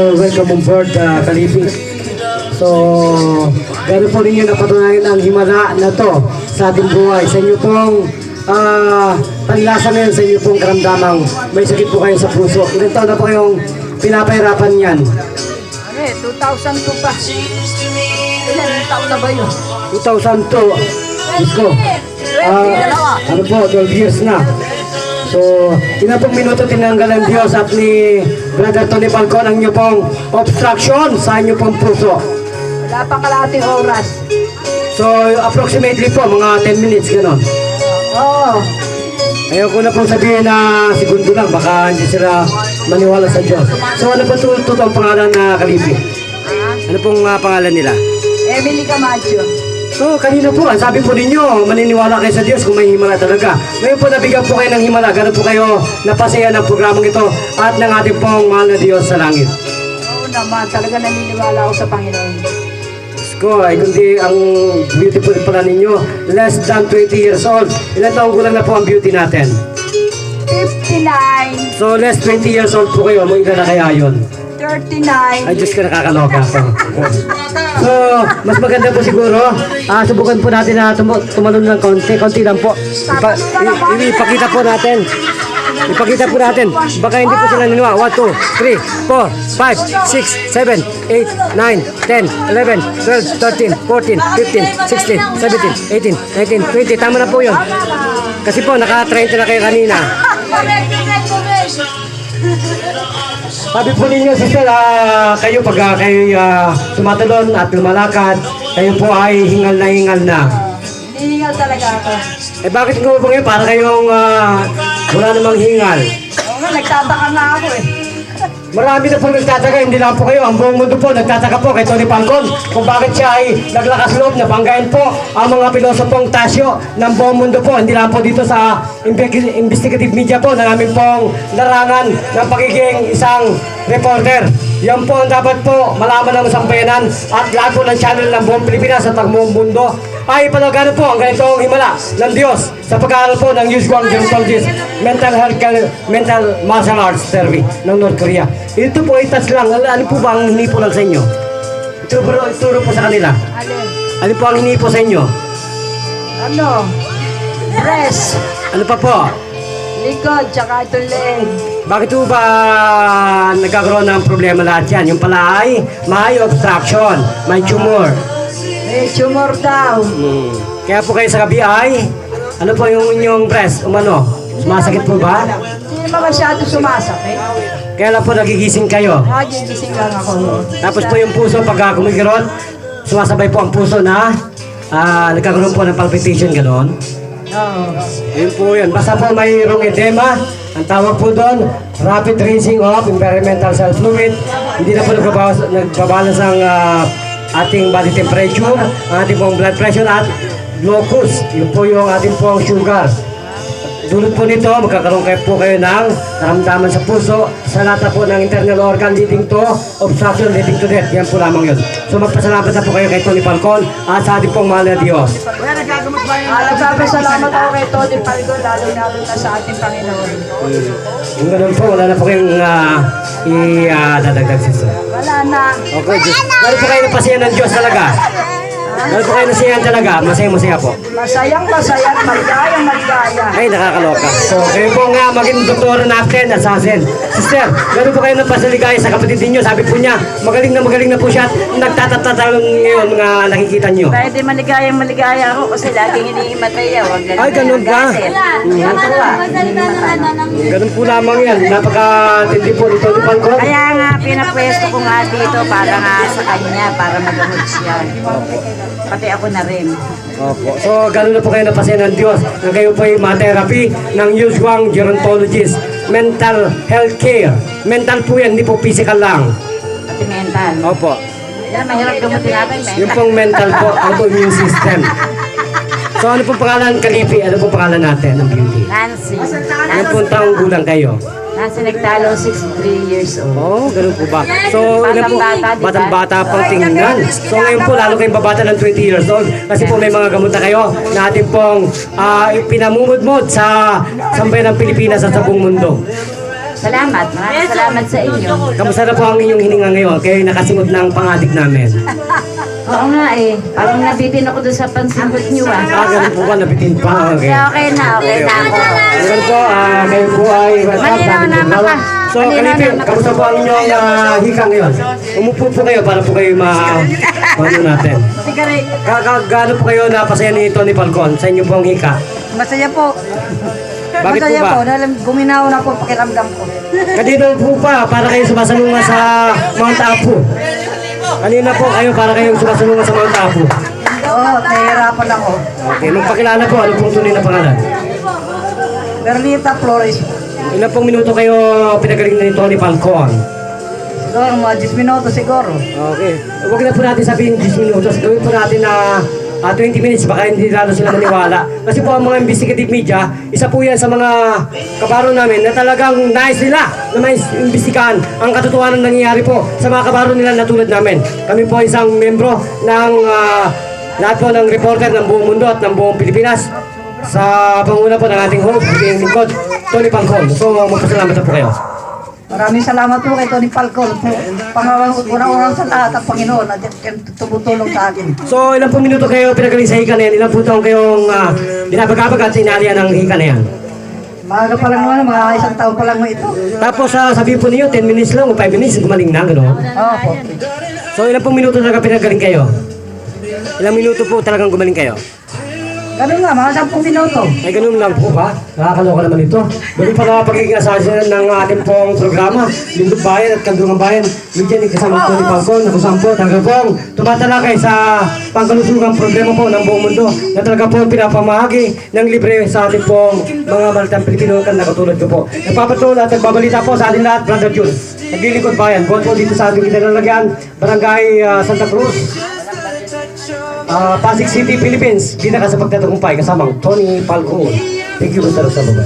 Welcome on board, Kalipi. So, gano'n po ninyo napatunayan ang himala na to sa ating buhay. Sa inyo pong panlasa ngayon, sa inyo pong karamdamang may sakit po kayo sa puso. Ilan taon na po kayong pinapahirapan yan? 2002 pa. Ilan taon na ba yun? 2002. Diyos ko. Ano po, 12 years na. So, ilang pong minuto tinanggal ng Diyos at ni Brother Tony Falcon ang inyo pong obstruction sa inyo pong puso. Wala pang kalahating oras. So, approximately po, mga 10 minutes, gano'n. Oo. Ayaw ko na pong sabihin na segundo lang, baka hindi sila maniwala sa Diyos. So, ano po tuto ang pangalan na Kalipi? Ano pong pangalan nila? Emily Camacho. So, kanina po, ang sabi po ninyo, maniniwala kayo sa Diyos kung may himala talaga. Ngayon po, nabigyan po kayo ng himala. Gano'n po kayo napasaya ng programang ito at ng ating pong mahal na Diyos sa langit. Oo naman, talaga naniniwala ako sa Panginoon. Diyos ko, ay kundi ang beautiful pala ninyo. Less than 20 years old. Ilan taong gulang na po ang beauty natin? 59, So, less 20 years old po kayo. Mga na kaya yun? 39. Ay, Diyos ko, nakakaloka po. So, mas maganda po siguro. Subukan po natin na tumalon ng konti lang po. Ipakita po natin. Ipakita po natin. Baka hindi po sila niniwa. 1, 2, 3, 4, 5, 6, 7, 8, 9, 10, 11, 12, 13, 14, 15, 16, 17, 18, 19, 20. Tama na po yun. Kasi po, naka-30 na kayo kanina. Sabi po ninyo, sister, kayo pag kayo tumatalon at lumalakad, kayo po ay hingal na. Hinihingal talaga ako. Eh bakit nga po ngayon? Para kayong wala namang hingal. Oo nga, nagtataka na ako eh. Marami na po nagtataka, hindi lang po kayo. Ang buong mundo po nagtataka po kay Tony Falcon kung bakit siya ay naglakas loob na banggain po ang mga pilosopong tasyo ng buong mundo po. Hindi lang po dito sa investigative media po na namin pong larangan ng pagiging isang reporter. Yan po ang dapat po malaman ng sambayanan at lahat po ng channel ng buong Pilipinas at ang buong mundo ay palagano po ang ganitong himala ng Diyos sa pag-aaral po ng Yusguang Gerontologist Mental Martial Arts Therapy ng North Korea. Ito po ay touch lang. Ano po ba ang hinipo lang sa inyo? Ituro po sa kanila. Alin? Ano po ang hinipo sa inyo? Ano? Press. Ano pa po? Likod, tsaka itong leeg. Bakit po ba nagkakaroon ng problema lahat yan? Yung pala ay may obstruction, may tumor. May tumor daw. Kaya po kayo sa gabi ay, ano po yung inyong breast? Umano? Sumasakit po ba? Hindi naman masyado sumasakit. Kaya lang po nagigising kayo. Nagigising lang ako. Tapos po yung puso pag kumikiron, sumasabay po ang puso na nagkakaroon po ng palpitation, gano'n. Oo. Yun po yun. Basta po mayroong edema, ang tawag po doon, rapid raising of environmental cell fluid. Hindi na po nagbabalance ang ating body temperature, ang ating pong blood pressure at glucose. Yun po yung ating pong sugar. Dulot po nito, magkakaroon po kayo ng karamdaman sa puso, sa lahat po ng internal organ leading to obstruction, leading to death. Yan po lamang yun. So magpasalamat na po kayo kay Tony Falcon at sa ating pong mahal na Diyos. Nagpapasalamat ako kay Tony Falcon, lalo na sa ating Panginoon. Yung ganun po, wala na po kayong i-dadagdag siya. Wala na. Okay, Diyos. Dahil po kayo napasaya ng Diyos talaga. Dahil po kayo nasiyahan talaga, masaya po. Masayang, maligaya. Ay, nakakaloka. So, kayo po nga maging doktor natin, assassin. Sister, gano'n po kayo napasaligaya sa kapatid ninyo. Sabi po niya, magaling na po siya at nagtatatalon ngayon mga nakikita niyo. Pwede maligaya ako kasi laging iniimatay ako. Ay, ganun ba? Ganun po lamang yan. Napaka-tindi po nito ni Falcon. Kaya nga, pinapwesto ko nga dito para nga sa kanya, para magamot siya. Pati ako na rin. Opo. So, gano'n na po kayo napasaya ng Diyos na kayo po ay ma-therapy ng Yusguang Gerontologist Mental Health Care. Mental po yan, hindi po physical lang. Pati mental. Opo. Yan, mahirap gamutin natin, Yung mental. pong mental po, autoimmune system. So, ano pong pangalan, Kalipi? Ano pong pangalan natin ng beauty? Nancy. Ano pong taong gulang kayo? Nancy nagtalo, 63 years old. Oh, ganun po ba? So, ilan po? Batang-bata, di ba? Batang-bata pang tingnan. So, ngayon po, lalo kayong babata ng 20 years old. Kasi po may mga gamot na kayo na ating pong pinamumudmod sa sambayan ng Pilipinas at sa buong mundo. Salamat. Maraming salamat sa inyo. Kamusta na po ang inyong hininga ngayon? Kayo nakasimot ng pangadik namin. Oo nga eh. Parang nabitin ako doon sa pansingot niyo ah. Ganun po ba? Nabitin pa. Okay. Kaya okay na ako. Ganun po, kayo po ay Malinaw naman ka. So, Malinaw Kalipin, naman ka. kamusta po ang inyong hika ngayon? Umupo po kayo para po kayo ano natin. Gaano po kayo napasaya ni Tony Falcon sa inyo pong hika? Masaya po. Bakit po Masaya ba? po. Dahil guminaw na po pakiramdam ko. Kanina po pa, para kayo sumasalunga sa Mount Apu. Kanina po kayo, para kayong sumasalunga sa Mount Apu. Oo, nahihirapan ako. Okay, magpakilala po, ano pong tunay na pangalan? Berlita Flores. Ilan pong minuto kayo pinagaling ni Tony Falcon? Siguro mga 10 minuto siguro. Okay. Huwag na po natin sabihin 10 minutos. Gawin po natin na 20 minutes. Baka hindi lalo sila maniwala. Kasi po ang mga investigative media, isa po yan sa mga kabaro namin na talagang nais nila na may imbestigahan ang katotohanan nangyayari po sa mga kabaro nila na tulad namin. Kami po isang membro ng lahat po ng reporter ng buong mundo at ng buong Pilipinas sa panguna po ng ating host, ating lingkod, Tony Falcon. So, magpasalamat na po kayo. Maraming salamat po kay Tony Falcon. Unang-unang sa lahat ang Panginoon na tumutulong sa akin. So, ilang pong minuto kayo pinagaling sa hika na yan? Ilang po taong kayong binabagabag at sinalian ng hika na yan? Maaga pa lang naman, mga isang taon pa lang mo ito. Tapos, sabihin po niyo, 10 minutes lang o 5 minutes, gumaling na, gano'n? Oo po. So, ilang pong minuto talaga pinagaling kayo? Ilang minuto po talagang gumaling kayo? Ganun nga, mga 10 minuto. Ay, ganun lang po ba? Nakakaloka naman ito. Ganun pala pagiging asasin ng ating pong programa, Lindog Bayan at Kandungan Bayan. Minsan kasama Tony Falcon, na kusang po, talaga pong tumatalakay sa pangkalusugang problema po ng buong mundo na talaga po pinapamahagi ng libre sa ating pong mga malitang Pilipino na katulad ko po. Nagpapatuloy at nagbabalita po sa ating lahat, Brother June. Naglilingkod bayan, buwan po dito sa ating kinalalagyan, Barangay Santa Cruz, Pasig City, Philippines. Pinaka sa pagtatagumpay kasamang Tony Falcon. Thank you, Mr. Sababa.